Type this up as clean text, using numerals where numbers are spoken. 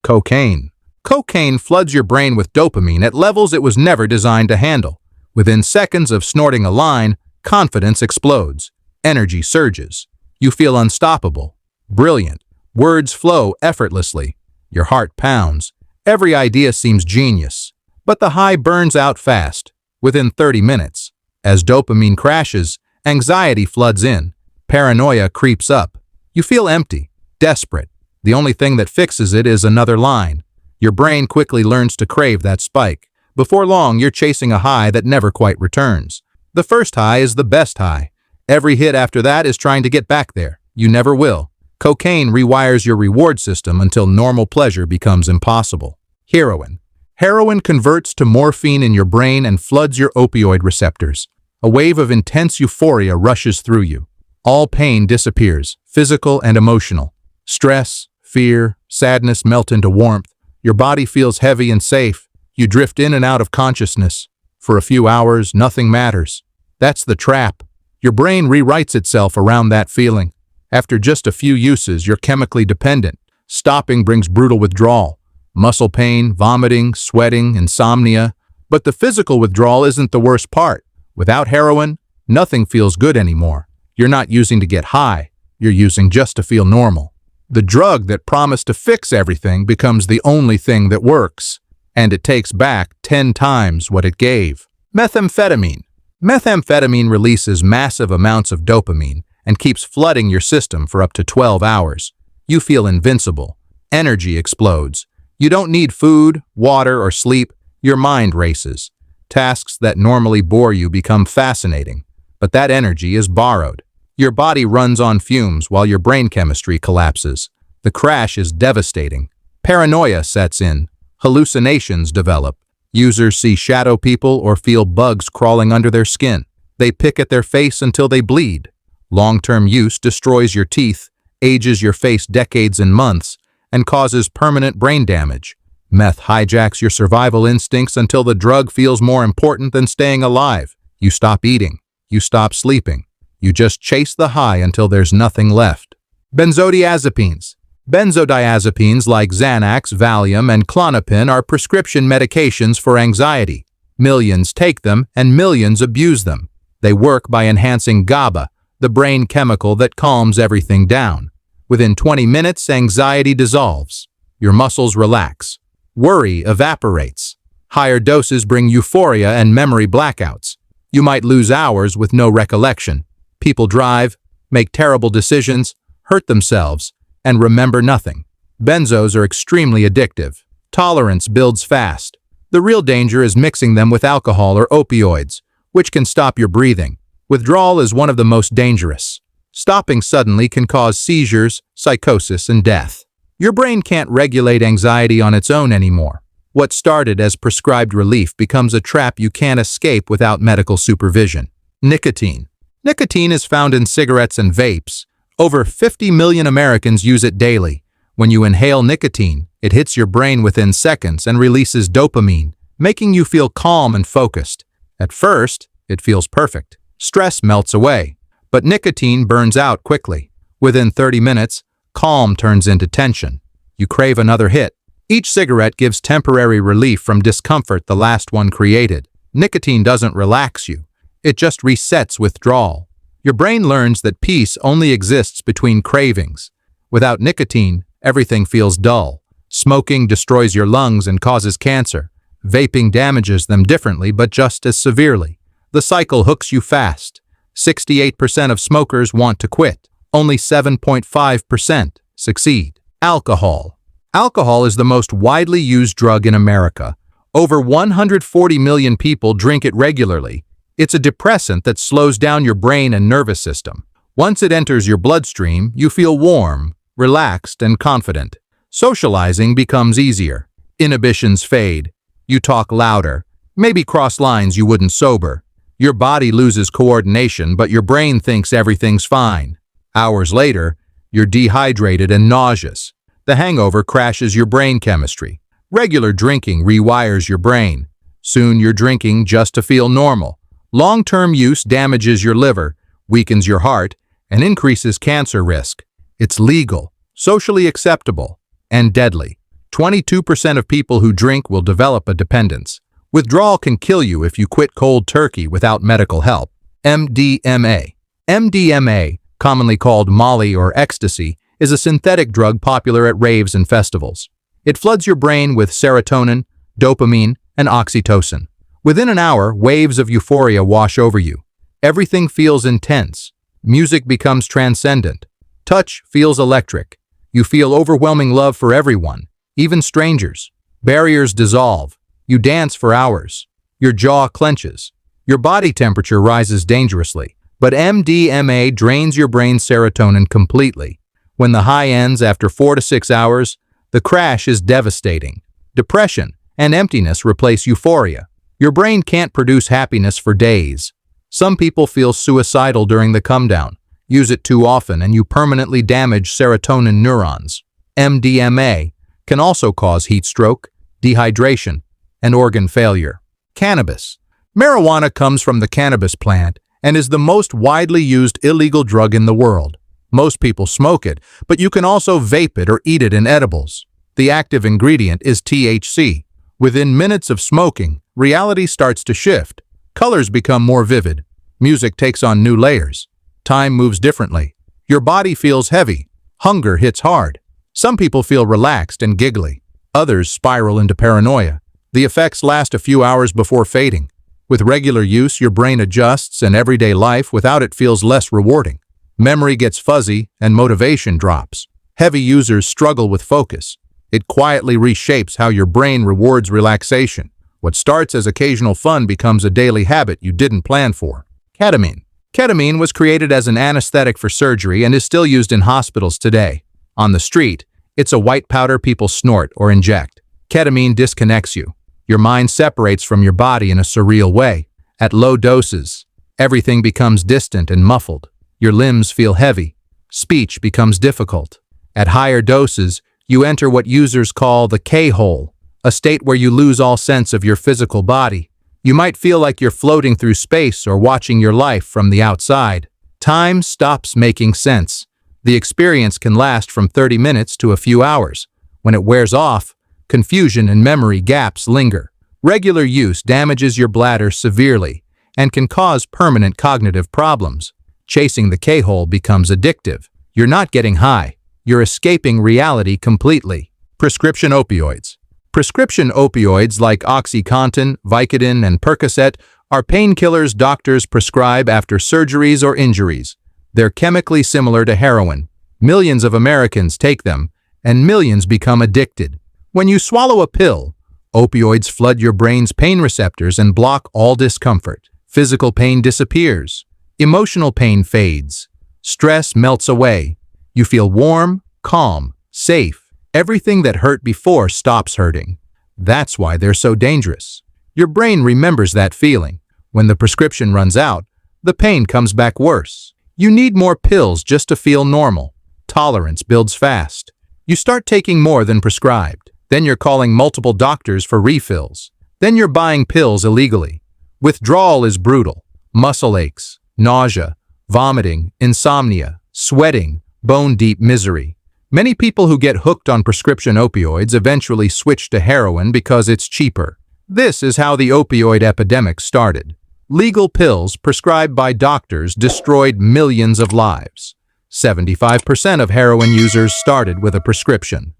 Cocaine. Cocaine floods your brain with dopamine at levels it was never designed to handle. Within seconds of snorting a line, confidence explodes. Energy surges. You feel unstoppable. Brilliant. Words flow effortlessly. Your heart pounds. Every idea seems genius. But the high burns out fast, within 30 minutes. As dopamine crashes, anxiety floods in. Paranoia creeps up. You feel empty, desperate. The only thing that fixes it is another line. Your brain quickly learns to crave that spike. Before long, you're chasing a high that never quite returns. The first high is the best high. Every hit after that is trying to get back there. You never will. Cocaine rewires your reward system until normal pleasure becomes impossible. Heroin. Heroin converts to morphine in your brain and floods your opioid receptors. A wave of intense euphoria rushes through you. All pain disappears, physical and emotional. Stress, fear, sadness melt into warmth. Your body feels heavy and safe. You drift in and out of consciousness. For a few hours, nothing matters. That's the trap. Your brain rewrites itself around that feeling. After just a few uses, you're chemically dependent. Stopping brings brutal withdrawal. Muscle pain, vomiting, sweating, insomnia. But the physical withdrawal isn't the worst part. Without heroin, nothing feels good anymore. You're not using to get high. You're using just to feel normal. The drug that promised to fix everything becomes the only thing that works, and it takes back 10 times what it gave. Methamphetamine. Methamphetamine releases massive amounts of dopamine and keeps flooding your system for up to 12 hours. You feel invincible. Energy explodes. You don't need food, water, or sleep. Your mind races. Tasks that normally bore you become fascinating, but that energy is borrowed. Your body runs on fumes while your brain chemistry collapses. The crash is devastating. Paranoia sets in. Hallucinations develop. Users see shadow people or feel bugs crawling under their skin. They pick at their face until they bleed. Long-term use destroys your teeth, ages your face decades and months, and causes permanent brain damage. Meth hijacks your survival instincts until the drug feels more important than staying alive. You stop eating. You stop sleeping. You just chase the high until there's nothing left. Benzodiazepines. Benzodiazepines like Xanax, Valium, and Klonopin are prescription medications for anxiety. Millions take them and millions abuse them. They work by enhancing GABA, the brain chemical that calms everything down. Within 20 minutes, anxiety dissolves. Your muscles relax. Worry evaporates. Higher doses bring euphoria and memory blackouts. You might lose hours with no recollection. People drive, make terrible decisions, hurt themselves, and remember nothing. Benzos are extremely addictive. Tolerance builds fast. The real danger is mixing them with alcohol or opioids, which can stop your breathing. Withdrawal is one of the most dangerous. Stopping suddenly can cause seizures, psychosis, and death. Your brain can't regulate anxiety on its own anymore. What started as prescribed relief becomes a trap you can't escape without medical supervision. Nicotine. Nicotine is found in cigarettes and vapes. Over 50 million Americans use it daily. When you inhale nicotine, it hits your brain within seconds and releases dopamine, making you feel calm and focused. At first, it feels perfect. Stress melts away. But nicotine burns out quickly. Within 30 minutes, calm turns into tension. You crave another hit. Each cigarette gives temporary relief from discomfort the last one created. Nicotine doesn't relax you. It just resets withdrawal. Your brain learns that peace only exists between cravings. Without nicotine, everything feels dull. Smoking destroys your lungs and causes cancer. Vaping damages them differently but just as severely. The cycle hooks you fast. 68% of smokers want to quit. Only 7.5% succeed. Alcohol. Alcohol is the most widely used drug in America. Over 140 million people drink it regularly. It's a depressant that slows down your brain and nervous system. Once it enters your bloodstream, you feel warm, relaxed, and confident. Socializing becomes easier. Inhibitions fade. You talk louder. Maybe cross lines you wouldn't sober. Your body loses coordination, but your brain thinks everything's fine. Hours later, you're dehydrated and nauseous. The hangover crashes your brain chemistry. Regular drinking rewires your brain. Soon you're drinking just to feel normal. Long-term use damages your liver, weakens your heart, and increases cancer risk. It's legal, socially acceptable, and deadly. 22% of people who drink will develop a dependence. Withdrawal can kill you if you quit cold turkey without medical help. MDMA. MDMA, commonly called Molly or Ecstasy, is a synthetic drug popular at raves and festivals. It floods your brain with serotonin, dopamine, and oxytocin. Within an hour, waves of euphoria wash over you. Everything feels intense. Music becomes transcendent. Touch feels electric. You feel overwhelming love for everyone, even strangers. Barriers dissolve. You dance for hours. Your jaw clenches. Your body temperature rises dangerously. But MDMA drains your brain's serotonin completely. When the high ends after 4 to 6 hours, the crash is devastating. Depression and emptiness replace euphoria. Your brain can't produce happiness for days. Some people feel suicidal during the come-down. Use it too often and you permanently damage serotonin neurons. MDMA can also cause heat stroke, dehydration, and organ failure. Cannabis. Marijuana comes from the cannabis plant and is the most widely used illegal drug in the world. Most people smoke it, but you can also vape it or eat it in edibles. The active ingredient is THC. Within minutes of smoking, reality starts to shift. Colors become more vivid. Music takes on new layers. Time moves differently. Your body feels heavy. Hunger hits hard. Some people feel relaxed and giggly. Others spiral into paranoia. The effects last a few hours before fading. With regular use, your brain adjusts and everyday life without it feels less rewarding. Memory gets fuzzy and motivation drops. Heavy users struggle with focus. It quietly reshapes how your brain rewards relaxation. What starts as occasional fun becomes a daily habit you didn't plan for. Ketamine. Ketamine was created as an anesthetic for surgery and is still used in hospitals today. On the street, it's a white powder people snort or inject. Ketamine disconnects you. Your mind separates from your body in a surreal way. At low doses, everything becomes distant and muffled. Your limbs feel heavy. Speech becomes difficult. At higher doses, you enter what users call the K-hole, a state where you lose all sense of your physical body. You might feel like you're floating through space or watching your life from the outside. Time stops making sense. The experience can last from 30 minutes to a few hours. When it wears off, confusion and memory gaps linger. Regular use damages your bladder severely and can cause permanent cognitive problems. Chasing the K-hole becomes addictive. You're not getting high. You're escaping reality completely. Prescription opioids. Prescription opioids like OxyContin, Vicodin, and Percocet are painkillers doctors prescribe after surgeries or injuries. They're chemically similar to heroin. Millions of Americans take them, and millions become addicted. When you swallow a pill, opioids flood your brain's pain receptors and block all discomfort. Physical pain disappears. Emotional pain fades. Stress melts away. You feel warm, calm, safe. Everything that hurt before stops hurting. That's why they're so dangerous. Your brain remembers that feeling. When the prescription runs out, the pain comes back worse. You need more pills just to feel normal. Tolerance builds fast. You start taking more than prescribed. Then you're calling multiple doctors for refills. Then you're buying pills illegally. Withdrawal is brutal. Muscle aches, nausea, vomiting, insomnia, sweating, bone-deep misery. Many people who get hooked on prescription opioids eventually switch to heroin because it's cheaper. This is how the opioid epidemic started. Legal pills prescribed by doctors destroyed millions of lives. 75% of heroin users started with a prescription.